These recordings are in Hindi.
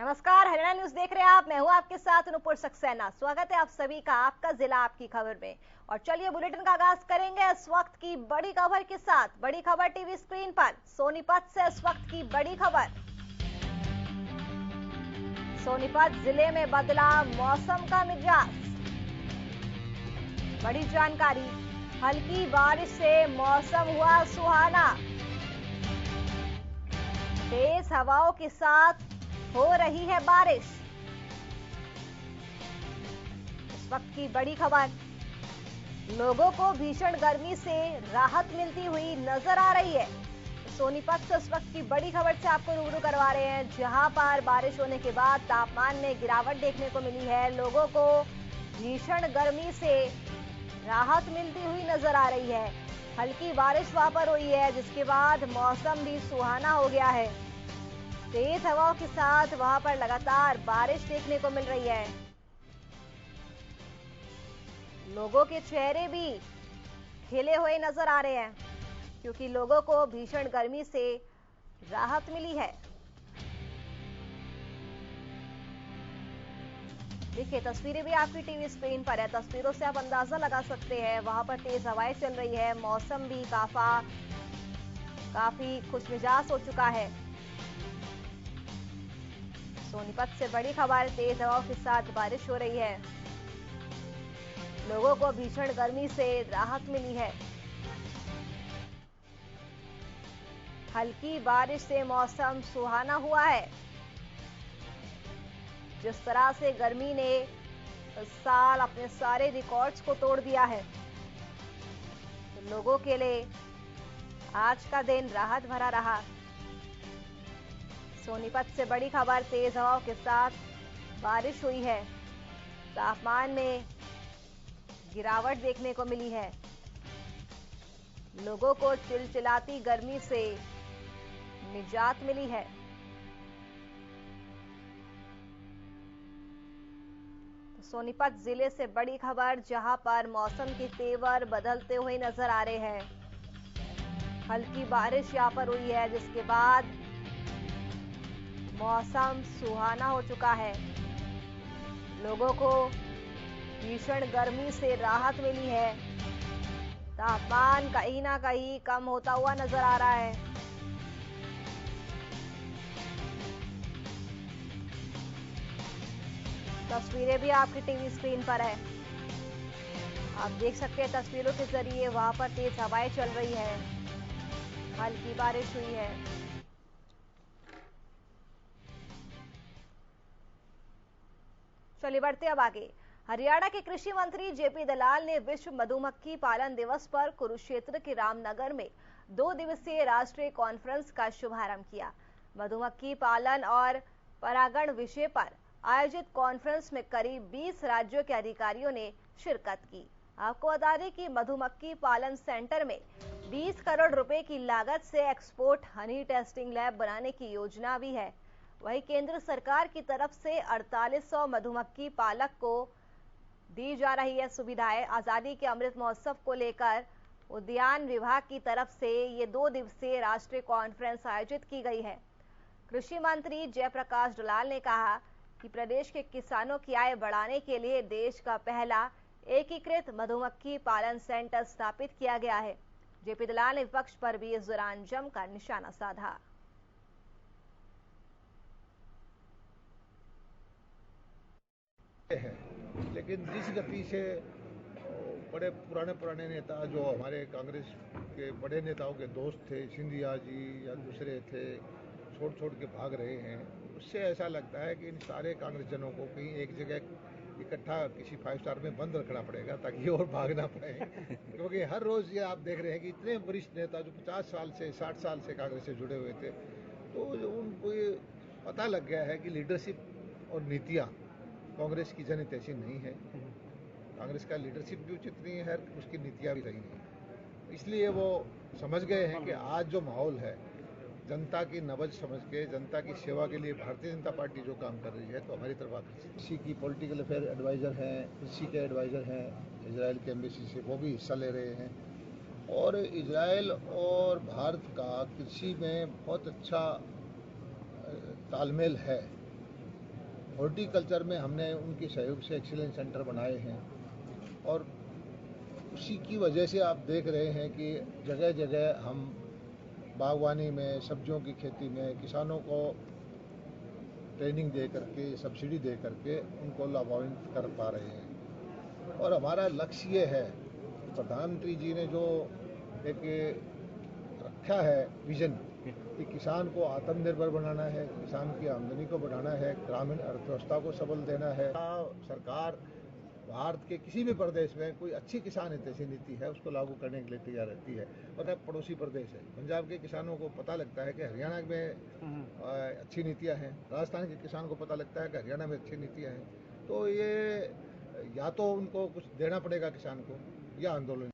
नमस्कार, हरियाणा न्यूज देख रहे हैं आप। मैं हूं आपके साथ नूपुर सक्सेना। स्वागत है आप सभी का आपका जिला आपकी खबर में। और चलिए बुलेटिन का आगाज करेंगे इस वक्त की बड़ी खबर के साथ। बड़ी खबर टीवी स्क्रीन पर। सोनीपत से इस वक्त की बड़ी खबर। सोनीपत जिले में बदला मौसम का मिजाज। बड़ी जानकारी, हल्की बारिश से मौसम हुआ सुहाना। तेज हवाओं के साथ हो रही है बारिश। इस वक्त की बड़ी खबर, लोगों को भीषण गर्मी से राहत मिलती हुई नजर आ रही है। सोनीपत से इस वक्त की बड़ी खबर से आपको रूबरू करवा रहे हैं, जहां पर बारिश होने के बाद तापमान में गिरावट देखने को मिली है। लोगों को भीषण गर्मी से राहत मिलती हुई नजर आ रही है। हल्की बारिश वहां पर हुई है, जिसके बाद मौसम भी सुहाना हो गया है। तेज हवाओं के साथ वहां पर लगातार बारिश देखने को मिल रही है। लोगों के चेहरे भी खिले हुए नजर आ रहे हैं, क्योंकि लोगों को भीषण गर्मी से राहत मिली है। देखिए, तस्वीरें भी आपकी टीवी स्क्रीन पर है। तस्वीरों से आप अंदाजा लगा सकते हैं, वहां पर तेज हवाएं चल रही है। मौसम भी काफी खुशमिजाज हो चुका है। सोनीपत से बड़ी खबर, तेज हवाओं के साथ बारिश हो रही है। लोगों को भीषण गर्मी से राहत मिली है। हल्की बारिश से मौसम सुहाना हुआ है। जिस तरह से गर्मी ने इस साल अपने सारे रिकॉर्ड्स को तोड़ दिया है, तो लोगों के लिए आज का दिन राहत भरा रहा। सोनीपत से बड़ी खबर, तेज हवाओं के साथ बारिश हुई है। तापमान में गिरावट देखने को मिली है। लोगों को चिलचिलाती गर्मी से निजात मिली है। तो सोनीपत जिले से बड़ी खबर, जहां पर मौसम के तेवर बदलते हुए नजर आ रहे हैं। हल्की बारिश यहां पर हुई है, जिसके बाद मौसम सुहाना हो चुका है। लोगों को भीषण गर्मी से राहत मिली है। तापमान कहीं ना कहीं कम होता हुआ नजर आ रहा है। तस्वीरें भी आपकी टीवी स्क्रीन पर है। आप देख सकते हैं तस्वीरों के जरिए, वहां पर तेज हवाएं चल रही है, हल्की बारिश हुई है। चलिए बढ़ते अब आगे। हरियाणा के कृषि मंत्री जेपी दलाल ने विश्व मधुमक्खी पालन दिवस पर कुरुक्षेत्र के रामनगर में 2 दिवसीय राष्ट्रीय कॉन्फ्रेंस का शुभारंभ किया। मधुमक्खी पालन और परागण विषय पर आयोजित कॉन्फ्रेंस में करीब 20 राज्यों के अधिकारियों ने शिरकत की। आपको बता दें कि मधुमक्खी पालन सेंटर में 20 करोड़ रुपए की लागत से एक्सपोर्ट हनी टेस्टिंग लैब बनाने की योजना भी है। वहीं केंद्र सरकार की तरफ से 4800 मधुमक्खी पालक को दी जा रही है सुविधाएं। आजादी के अमृत महोत्सव को लेकर उद्यान विभाग की तरफ से ये 2 दिवसीय राष्ट्रीय कॉन्फ्रेंस आयोजित की गई है। कृषि मंत्री जयप्रकाश दलाल ने कहा कि प्रदेश के किसानों की आय बढ़ाने के लिए देश का पहला एकीकृत मधुमक्खी पालन सेंटर स्थापित किया गया है। जेपी दलाल ने विपक्ष पर भी इस दौरान जमकर निशाना साधा। है, लेकिन जिस गति से बड़े पुराने नेता जो हमारे कांग्रेस के बड़े नेताओं के दोस्त थे, सिंधिया जी या दूसरे थे, छोड़ के भाग रहे हैं, उससे ऐसा लगता है कि इन सारे कांग्रेसजनों को कहीं एक जगह इकट्ठा किसी 5 स्टार में बंद रखना पड़ेगा, ताकि और भागना पड़े। क्योंकि हर रोज ये आप देख रहे हैं कि इतने वरिष्ठ नेता जो 50 साल से 60 साल से कांग्रेस से जुड़े हुए थे, तो उनको ये पता लग गया है कि लीडरशिप और नीतियाँ कांग्रेस की जनहित ऐसी नहीं है। कांग्रेस का लीडरशिप भी उचित नहीं है, उसकी नीतियाँ भी सही नहीं। इसलिए वो समझ गए हैं कि आज जो माहौल है, जनता की नब्ज समझ के जनता की सेवा के लिए भारतीय जनता पार्टी जो काम कर रही है, तो हमारी तरफ आकर्षित। कृषि की पॉलिटिकल अफेयर एडवाइज़र हैं, कृषि के एडवाइज़र हैं इजराइल के एम्बेसी से, वो भी हिस्सा ले रहे हैं। और इजराइल और भारत का कृषि में बहुत अच्छा तालमेल है। हॉर्टिकल्चर में हमने उनके सहयोग से एक्सीलेंस सेंटर बनाए हैं और उसी की वजह से आप देख रहे हैं कि जगह जगह हम बागवानी में, सब्जियों की खेती में किसानों को ट्रेनिंग दे करके, सब्सिडी दे करके उनको लाभान्वित कर पा रहे हैं। और हमारा लक्ष्य ये है, प्रधानमंत्री जी ने जो एक रखा है विजन कि किसान को आत्मनिर्भर बनाना है, किसान की आमदनी को बढ़ाना है, ग्रामीण अर्थव्यवस्था को सबल देना है। सरकार भारत के किसी भी प्रदेश में कोई अच्छी किसान हितैषी नीति है उसको लागू करने के लिए तैयार रहती है। पता है, पड़ोसी प्रदेश है, पंजाब के किसानों को पता लगता है कि हरियाणा में अच्छी नीतियां हैं, राजस्थान के किसान को पता लगता है कि हरियाणा में अच्छी नीतियां हैं। तो ये या तो उनको कुछ देना पड़ेगा किसान को या आंदोलन।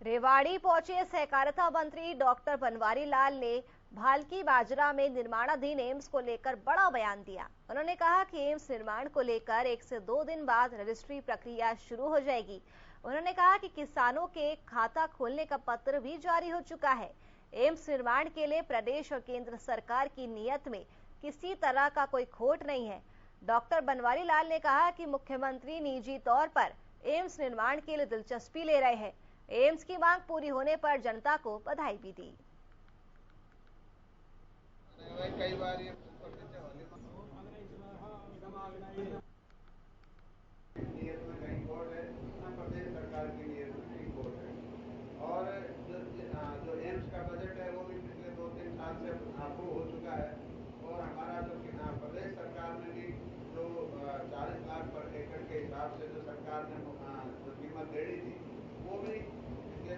रेवाड़ी पहुंचे सहकारिता मंत्री डॉक्टर बनवारी लाल ने भालकी बाजरा में निर्माणाधीन एम्स को लेकर बड़ा बयान दिया। उन्होंने कहा कि एम्स निर्माण को लेकर 1 से 2 दिन बाद रजिस्ट्री प्रक्रिया शुरू हो जाएगी। उन्होंने कहा कि किसानों के खाता खोलने का पत्र भी जारी हो चुका है। एम्स निर्माण के लिए प्रदेश और केंद्र सरकार की नीयत में किसी तरह का कोई खोट नहीं है। डॉक्टर बनवारी लाल ने कहा कि मुख्यमंत्री निजी तौर पर एम्स निर्माण के लिए दिलचस्पी ले रहे हैं। एम्स की मांग पूरी होने पर जनता को बधाई भी दी। कई बार ये नियत में कहीं खोट है, प्रदेश सरकार की नियत में कहीं खोट है। और जो एम्स का बजट है वो भी पिछले 2-3 साल से अप्रूव हो चुका है। और हमारा जो प्रदेश सरकार ने भी जो 40 लाख पर एकड़ के हिसाब से जो सरकार ने जो कीमत दे दी थी वो भी पिछले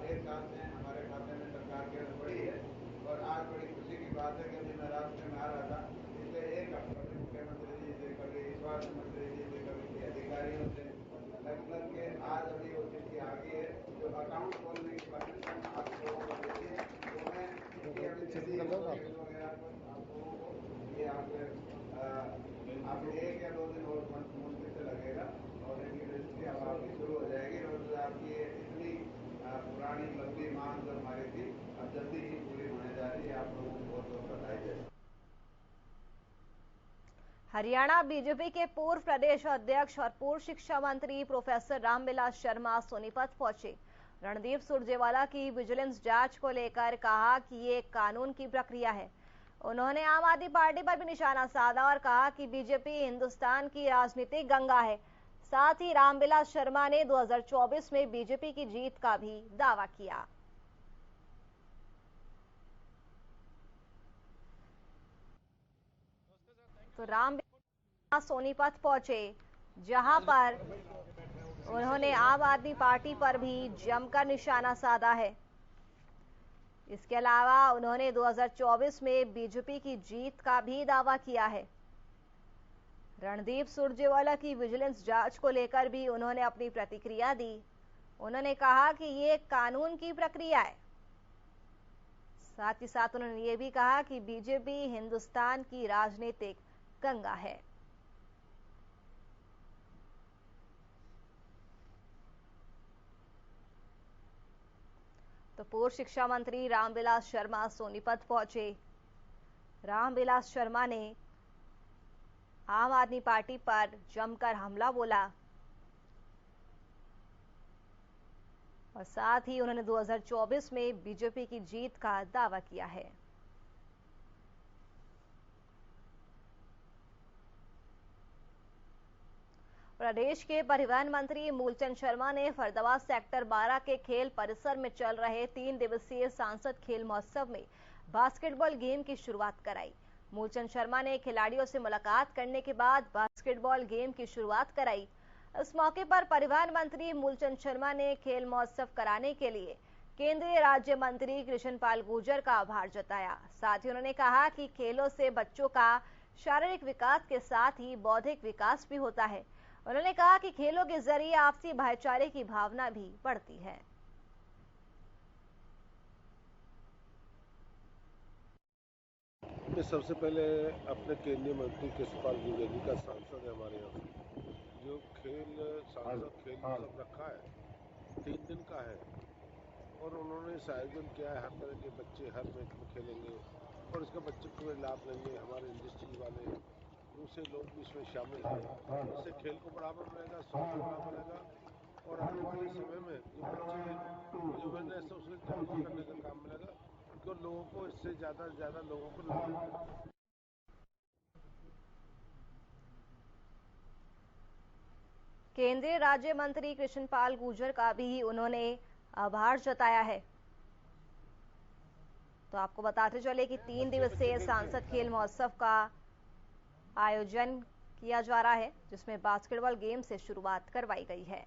1 साल से हमारे खाते में सरकार के पड़ी है। और आज बड़ी खुशी की बात है कि अभी मैं रास्ते में आ रहा था, पिछले 1 हफ्ते में मुख्यमंत्री जी से, कभी स्वास्थ्य मंत्री जी से, कभी अधिकारियों से लग के आज अभी वो चिट्ठी आ गई है जो अकाउंट खोलने की परमिशन आप लोगों को देती है। तो मैं वगैरह आप लोगों को ये आप 1 या 2 दिन और मुश्किल से लगेगा और इनकी रजिस्ट्री अब आपकी शुरू हो जाएगी। और जो आपकी इतनी पुरानी लंबी मांग जो हमारी थी अब जल्दी ही पूरी होने जा रही है। आप लोगों को बहुत बहुत बधाई है। हरियाणा बीजेपी के पूर्व प्रदेश अध्यक्ष और पूर्व शिक्षा मंत्री प्रोफेसर रामविलास शर्मा सोनीपत पहुंचे। रणदीप सुरजेवाला की विजिलेंस जांच को लेकर कहा कि ये कानून की प्रक्रिया है। उन्होंने आम आदमी पार्टी पर भी निशाना साधा और कहा कि बीजेपी हिंदुस्तान की राजनीतिक गंगा है। साथ ही रामविलास शर्मा ने 2024 में बीजेपी की जीत का भी दावा किया। तो रामविलास सोनीपत पहुंचे, जहां पर उन्होंने आम आदमी पार्टी पर भी जमकर निशाना साधा है। इसके अलावा उन्होंने 2024 में बीजेपी की जीत का भी दावा किया है। रणदीप सुरजेवाला की विजिलेंस जांच को लेकर भी उन्होंने अपनी प्रतिक्रिया दी। उन्होंने कहा कि ये कानून की प्रक्रिया है। साथ ही साथ उन्होंने ये भी कहा कि बीजेपी हिंदुस्तान की राजनीतिक गंगा है। तो पूर्व शिक्षा मंत्री रामविलास शर्मा सोनीपत पहुंचे। रामविलास शर्मा ने आम आदमी पार्टी पर जमकर हमला बोला और साथ ही उन्होंने 2024 में बीजेपी की जीत का दावा किया है। प्रदेश के परिवहन मंत्री मूलचंद शर्मा ने फरीदाबाद सेक्टर 12 के खेल परिसर में चल रहे 3 दिवसीय सांसद खेल महोत्सव में बास्केटबॉल गेम की शुरुआत कराई। मूलचंद शर्मा ने खिलाड़ियों से मुलाकात करने के बाद बास्केटबॉल गेम की शुरुआत कराई। इस मौके पर परिवहन मंत्री मूलचंद शर्मा ने खेल महोत्सव कराने के लिए केंद्रीय राज्य मंत्री कृष्ण पाल गुर्जर का आभार जताया। साथ ही उन्होंने कहा कि खेलों से बच्चों का शारीरिक विकास के साथ ही बौद्धिक विकास भी होता है। उन्होंने कहा कि खेलों के जरिए आपसी भाईचारे की भावना भी बढ़ती है। मैं सबसे पहले अपने केंद्रीय मंत्री कृष्ण पाल गुर्जर जी का सांसद है हमारे यहाँ जो खेल सांसद खेल सब रखा है 3 दिन का है और उन्होंने इस आयोजन किया है। हर तरह के बच्चे हर मैच में खेलेंगे और इसका बच्चे पूरे लाभ लेंगे। हमारे इंडस्ट्री वाले, दूसरे लोग भी इसमें शामिल हैं। इससे खेल को बढ़ावा मिलेगा, स्वास्थ्य को बढ़ावा मिलेगा और आने वाले समय में जो बच्चे अवेयरनेस है उसको जागरूक करने का काम मिलेगा, तो लोगों को इससे ज़्यादा से ज़्यादा लोगों को लाभ मिलेगा। केंद्रीय राज्य मंत्री कृष्णपाल गुर्जर का भी उन्होंने आभार जताया है। तो आपको बताते चले कि 3 दिवसीय सांसद खेल महोत्सव का आयोजन किया जा रहा है, जिसमें बास्केटबॉल गेम से शुरुआत करवाई गई है।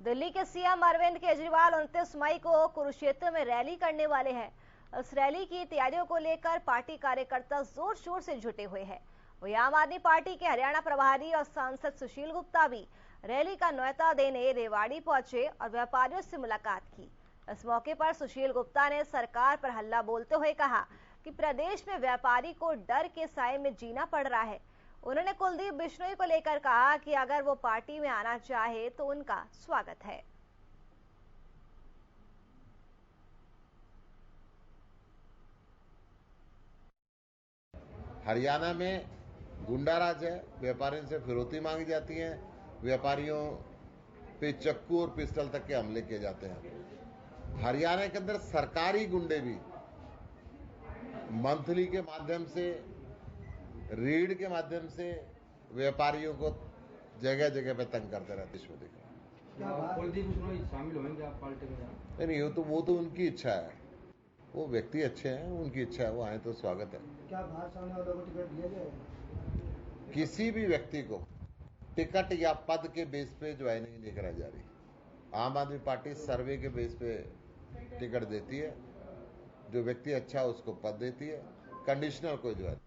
दिल्ली के सीएम अरविंद केजरीवाल 29 मई को कुरुक्षेत्र में रैली करने वाले हैं। इस रैली की तैयारियों को लेकर पार्टी कार्यकर्ता जोर शोर से जुटे हुए हैं। वहीं आम आदमी पार्टी के हरियाणा प्रभारी और सांसद सुशील गुप्ता भी रैली का न्योता देने रेवाड़ी पहुंचे और व्यापारियों से मुलाकात की। इस मौके पर सुशील गुप्ता ने सरकार पर हल्ला बोलते हुए कहा कि प्रदेश में व्यापारी को डर के साए में जीना पड़ रहा है। उन्होंने कुलदीप बिश्नोई को लेकर कहा कि अगर वो पार्टी में आना चाहे तो उनका स्वागत है। हरियाणा में गुंडाराज है, व्यापारियों से फिरौती मांगी जाती है, व्यापारियों पे चक्कू और पिस्टल तक के हमले किए जाते हैं। हरियाणा के अंदर सरकारी गुंडे भी मंथली के माध्यम से, रीढ़ के माध्यम से व्यापारियों को जगह जगह पे तंग करते रहते इसमें देखा। कुलदीप बिश्नोई शामिल होंगे आप पार्टी में? नहीं, वो तो उनकी इच्छा है, वो व्यक्ति अच्छे हैं, उनकी इच्छा है, वो आए तो स्वागत है। क्या बाहर से आने वालों को टिकट दिया जाएगा? किसी भी व्यक्ति को टिकट या पद के बेस पे ज्वाइनिंग नहीं कराई जा रही। आम आदमी पार्टी सर्वे के बेस पे टिकट देती है, जो व्यक्ति अच्छा है उसको पद देती है, कंडीशनल कोई ज्वाइन।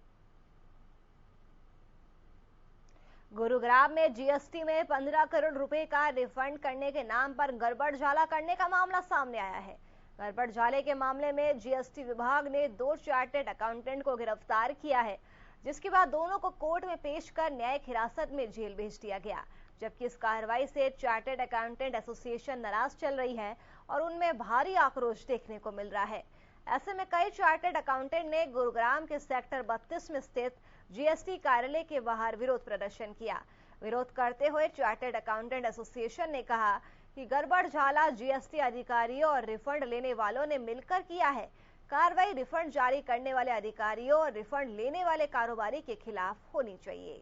गुरुग्राम में जीएसटी में 15 करोड़ रुपए का रिफंड करने के नाम पर गड़बड़झाला करने का मामला सामने आया है। गड़बड़झाले के मामले में जीएसटी विभाग ने 2 चार्टर्ड अकाउंटेंट को गिरफ्तार किया है, जिसके बाद दोनों को कोर्ट में पेश कर न्यायिक हिरासत में जेल भेज दिया गया। जबकि इस कार्रवाई से चार्टर्ड अकाउंटेंट एसोसिएशन नाराज चल रही है और उनमें भारी आक्रोश देखने को मिल रहा है। ऐसे में कई चार्टर्ड अकाउंटेंट ने गुरुग्राम के सेक्टर 32 में स्थित जीएसटी कार्यालय के बाहर विरोध प्रदर्शन किया। विरोध करते हुए चार्टर्ड अकाउंटेंट एसोसिएशन ने कहा कि गड़बड़झाला जीएसटी अधिकारियों और रिफंड लेने वालों ने मिलकर किया है। कार्रवाई रिफंड जारी करने वाले अधिकारियों और रिफंड लेने वाले कारोबारी के खिलाफ होनी चाहिए।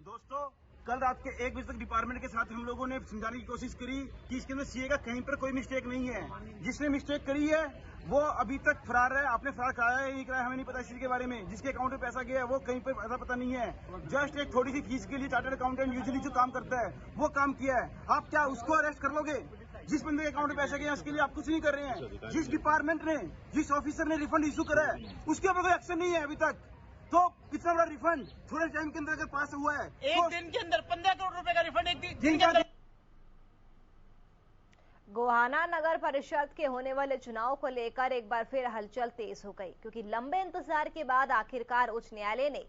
दोस्तों, कल रात के 1 बजे तक डिपार्टमेंट के साथ हम लोगों ने समझाने की कोशिश करी कि इसके अंदर सीए का कहीं पर कोई मिस्टेक नहीं है। जिसने मिस्टेक करी है वो अभी तक फरार है। आपने फरार कराया है, नहीं कराया हमें नहीं पता इस चीज के बारे में। जिसके अकाउंट में पैसा गया है वो कहीं पर ऐसा पता नहीं है। जस्ट एक थोड़ी सी फीस के लिए चार्टर्ड अकाउंटेंट यूजुअली जो काम करता है वो काम किया है। आप क्या उसको अरेस्ट कर लोगे? जिस बंदे के अकाउंट में पैसे गए उसके लिए आप कुछ नहीं कर रहे हैं। जिस डिपार्टमेंट ने, जिस ऑफिसर ने रिफंड इशू करा है उसके ऊपर कोई एक्शन नहीं है अभी तक। तो इतना बड़ा रिफंड थोड़े टाइम के अंदर अगर पास हुआ है, एक दिन के अंदर 15 करोड़ रुपए का रिफंड एक दिन के अंदर। गोहाना नगर परिषद के होने वाले चुनाव को लेकर एक बार फिर हलचल तेज हो गई, क्योंकि लंबे इंतजार के बाद आखिरकार उच्च न्यायालय ने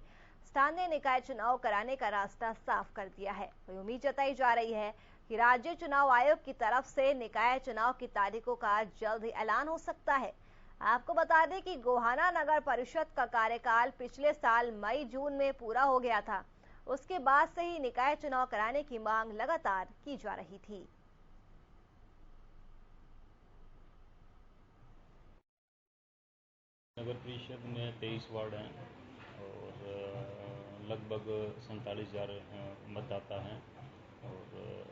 स्थानीय निकाय चुनाव कराने का रास्ता साफ कर दिया है। वही उम्मीद जताई जा रही है कि राज्य चुनाव आयोग की तरफ से निकाय चुनाव की तारीखों का जल्द ही ऐलान हो सकता है। आपको बता दें कि गोहाना नगर परिषद का कार्यकाल पिछले साल मई जून में पूरा हो गया था। उसके बाद से ही निकाय चुनाव कराने की मांग लगातार की जा रही थी। नगर परिषद में 23 वार्ड हैं और लगभग 47,000 मतदाता हैं और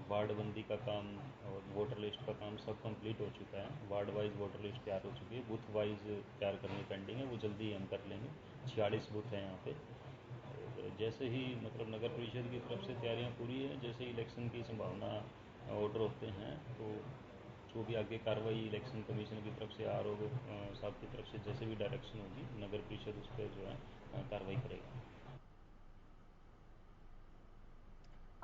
वार्डबंदी का काम और वोटर लिस्ट का काम सब कंप्लीट हो चुका है। वार्ड वाइज वोटर लिस्ट तैयार हो चुकी है, बूथ वाइज तैयार करनी पेंडिंग है, वो जल्दी हम कर लेंगे। 46 बूथ हैं यहाँ पे और जैसे ही मतलब नगर परिषद की तरफ से तैयारियाँ पूरी है, जैसे इलेक्शन की संभावना ऑर्डर होते हैं तो जो भी आगे कार्रवाई इलेक्शन कमीशन की तरफ से आरओ साहब की तरफ से जैसे भी डायरेक्शन होगी नगर परिषद उस पर जो है कार्रवाई करेगा।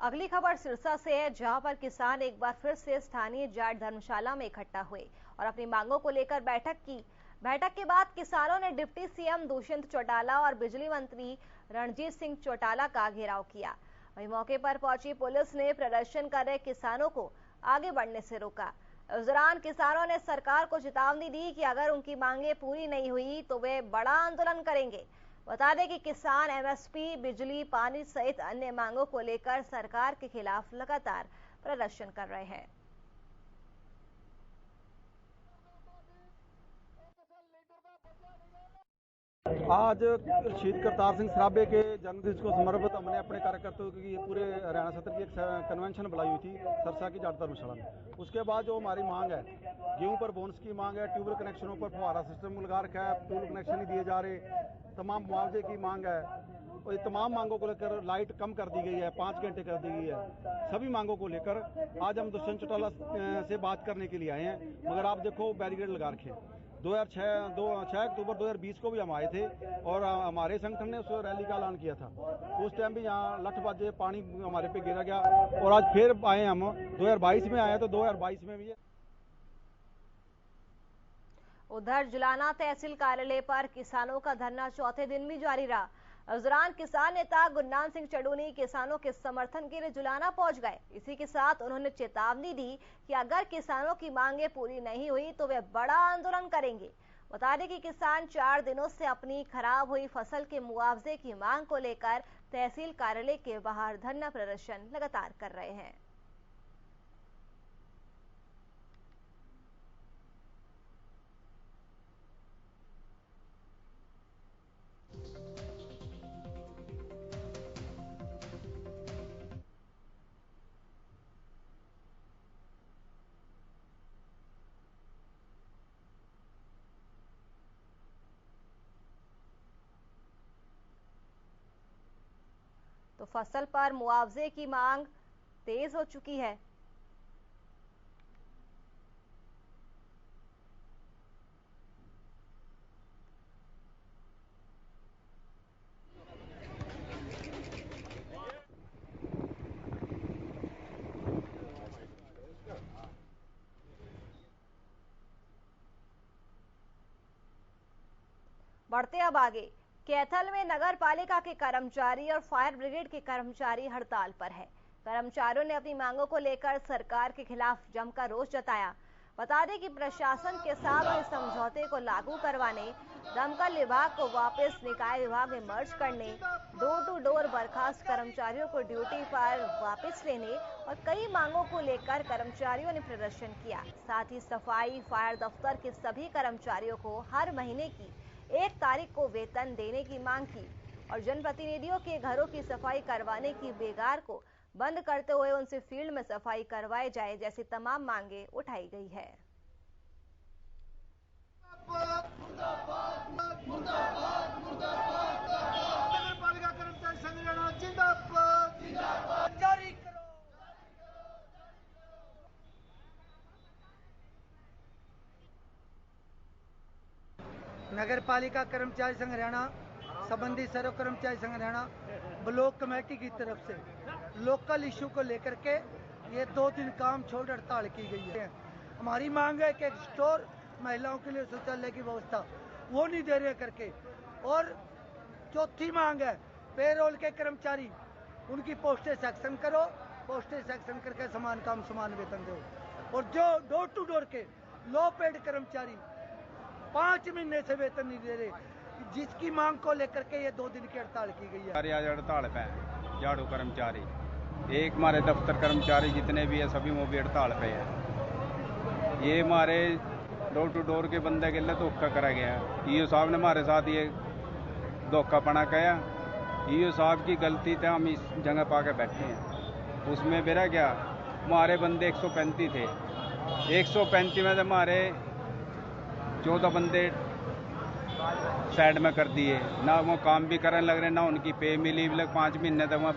अगली खबर सिरसा से है, जहां पर किसान एक बार फिर से स्थानीय जाट धर्मशाला में इकट्ठा हुए और अपनी मांगों को लेकर बैठक की। बैठक के बाद किसानों ने डिप्टी सीएम दुष्यंत चौटाला और बिजली मंत्री रणजीत सिंह चौटाला का घेराव किया। वहीं मौके पर पहुंची पुलिस ने प्रदर्शन कर रहे किसानों को आगे बढ़ने से रोका। इस दौरान किसानों ने सरकार को चेतावनी दी कि अगर उनकी मांगें पूरी नहीं हुई तो वे बड़ा आंदोलन करेंगे। बता दें कि किसान एमएसपी, बिजली, पानी सहित अन्य मांगों को लेकर सरकार के खिलाफ लगातार प्रदर्शन कर रहे हैं। आज शहीद करतार सिंह सराबे के जन्मदिन को समर्पित हमने अपने कार्यकर्ताओं की पूरे हरियाणा सत्र की एक कन्वेंशन बुलाई हुई थी सरसा की जाट धर्मशाला में। उसके बाद जो हमारी मांग है, गेहूं पर बोनस की मांग है, ट्यूबवेल कनेक्शनों पर फुहारा सिस्टम लगा रखा है, ट्यूबवेल कनेक्शन नहीं दिए जा रहे, तमाम मुआवजे की मांग है और ये तमाम मांगों को लेकर लाइट कम कर दी गई है, 5 घंटे कर दी गई है। सभी मांगों को लेकर आज हम दुष्यंत चौटाला से बात करने के लिए आए हैं, मगर आप देखो बैरिकेड लगा रखे हैं। 6 अक्टूबर 2020 को भी हम आए थे और हमारे संगठन ने उस रैली का ऐलान किया था। उस टाइम भी यहाँ लठबाजे पानी हमारे पे गिरा गया और आज फिर आए हम 2022 में आए तो 2022 में भी। उधर जुलाना तहसील कार्यालय पर किसानों का धरना चौथे दिन भी जारी रहा। इस दौरान किसान नेता गुरनाम सिंह चडूनी किसानों के समर्थन के लिए जुलाना पहुंच गए। इसी के साथ उन्होंने चेतावनी दी कि अगर किसानों की मांगें पूरी नहीं हुई तो वे बड़ा आंदोलन करेंगे। बता दें कि किसान 4 दिनों से अपनी खराब हुई फसल के मुआवजे की मांग को लेकर तहसील कार्यालय के बाहर धरना प्रदर्शन लगातार कर रहे हैं। तो फसल पर मुआवजे की मांग तेज हो चुकी है। बढ़ते अब आगे। कैथल में नगर पालिका के कर्मचारी और फायर ब्रिगेड के कर्मचारी हड़ताल पर है। कर्मचारियों ने अपनी मांगों को लेकर सरकार के खिलाफ जमकर रोष जताया। बता दें कि प्रशासन के साथ हुए समझौते को लागू करवाने, दमकल विभाग को वापस निकाय विभाग में मर्ज करने, डोर टू डोर बर्खास्त कर्मचारियों को ड्यूटी पर वापस लेने और कई मांगों को लेकर कर्मचारियों ने प्रदर्शन किया। साथ ही सफाई, फायर दफ्तर के सभी कर्मचारियों को हर महीने की 1 तारीख को वेतन देने की मांग की और जनप्रतिनिधियों के घरों की सफाई करवाने की बेगार को बंद करते हुए उनसे फील्ड में सफाई करवाई जाए जैसी तमाम मांगे उठाई गई है। नगर पालिका कर्मचारी संघ हरियाणा, संबंधित सर्व कर्मचारी संघ हरियाणा, ब्लॉक कमेटी की तरफ से लोकल इशू को लेकर के ये 2 दिन काम छोड़ हड़ताल की गई है। हमारी मांग है कि एक स्टोर, महिलाओं के लिए शौचालय की व्यवस्था वो नहीं दे रहे करके, और चौथी मांग है पेरोल के कर्मचारी उनकी पोस्टें सेक्शन करो, पोस्टें सेक्शन करके समान काम समान वेतन दो, और जो डोर टू डोर के लो पेड कर्मचारी 5 महीने से वेतन नहीं दे रहे, जिसकी मांग को लेकर के ये 2 दिन की हड़ताल की गई है। आज हड़ताल पे झाड़ू कर्मचारी, एक हमारे दफ्तर कर्मचारी जितने भी है सभी वो भी हड़ताल पे है। ये हमारे डोर टू डोर के बंदे के लिए धोखा करा गया है। ईओ साहब ने हमारे साथ ये धोखापना किया। ईओ साहब की गलती था, हम इस जगह पा के बैठे हैं। उसमें मेरा क्या, हमारे बंदे 135 थे, 135 में से हमारे 14 बंदे साइड में कर दिए, ना वो काम भी करने लग रहे, ना उनकी पे मिली। 5 महीने तक वो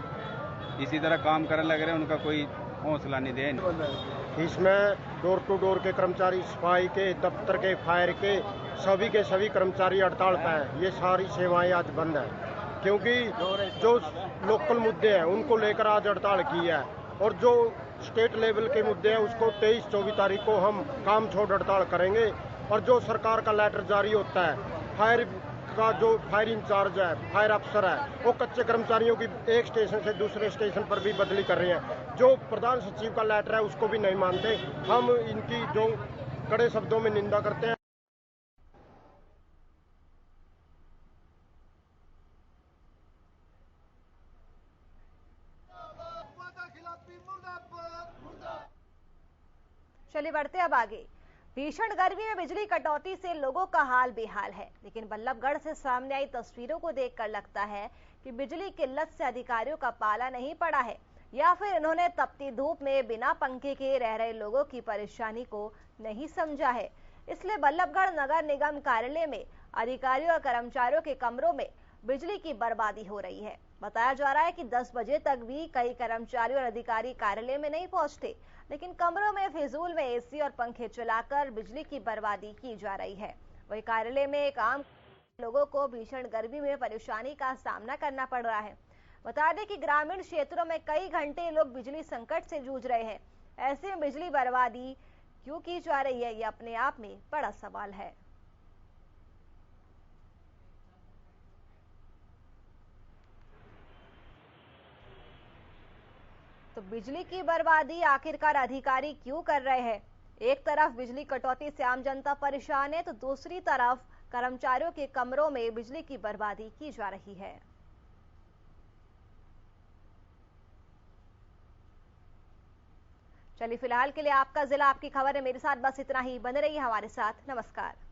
इसी तरह काम करने लग रहे, उनका कोई हौसला नहीं दे। इसमें डोर टू डोर के कर्मचारी, सफाई के, दफ्तर के, फायर के सभी कर्मचारी हड़ताल पे हैं। ये सारी सेवाएं आज बंद है क्योंकि जो लोकल मुद्दे हैं उनको लेकर आज हड़ताल की है, और जो स्टेट लेवल के मुद्दे हैं उसको 23-24 तारीख को हम काम छोड़ हड़ताल करेंगे। और जो सरकार का लेटर जारी होता है, फायर का जो फायर इंचार्ज है, फायर अफसर है, वो कच्चे कर्मचारियों की एक स्टेशन से दूसरे स्टेशन पर भी बदली कर रहे हैं। जो प्रधान सचिव का लेटर है उसको भी नहीं मानते। हम इनकी जो कड़े शब्दों में निंदा करते हैं। चलिए बढ़ते अब आगे। भीषण गर्मी में बिजली कटौती से लोगों का हाल बेहाल है, लेकिन बल्लभगढ़ से सामने आई तस्वीरों को देखकर लगता है कि बिजली किल्लत से अधिकारियों का पाला नहीं पड़ा है, या फिर इन्होंने तपती धूप में बिना पंखे के रह रहे लोगों की परेशानी को नहीं समझा है। इसलिए बल्लभगढ़ नगर निगम कार्यालय में अधिकारियों और कर्मचारियों के कमरों में बिजली की बर्बादी हो रही है। बताया जा रहा है कि 10 बजे तक भी कई कर्मचारी और अधिकारी कार्यालय में नहीं पहुंचते, लेकिन कमरों में फिजूल में एसी और पंखे चलाकर बिजली की बर्बादी की जा रही है। वही कार्यालय में काम लोगों को भीषण गर्मी में परेशानी का सामना करना पड़ रहा है। बता दें कि ग्रामीण क्षेत्रों में कई घंटे लोग बिजली संकट से जूझ रहे हैं। ऐसे में बिजली बर्बादी क्यों की जा रही है, ये अपने आप में बड़ा सवाल है। तो बिजली की बर्बादी आखिरकार अधिकारी क्यों कर रहे हैं? एक तरफ बिजली कटौती से आम जनता परेशान है, तो दूसरी तरफ कर्मचारियों के कमरों में बिजली की बर्बादी की जा रही है। चलिए फिलहाल के लिए आपका जिला आपकी खबर है मेरे साथ बस इतना ही। बने रहिए हमारे साथ। नमस्कार।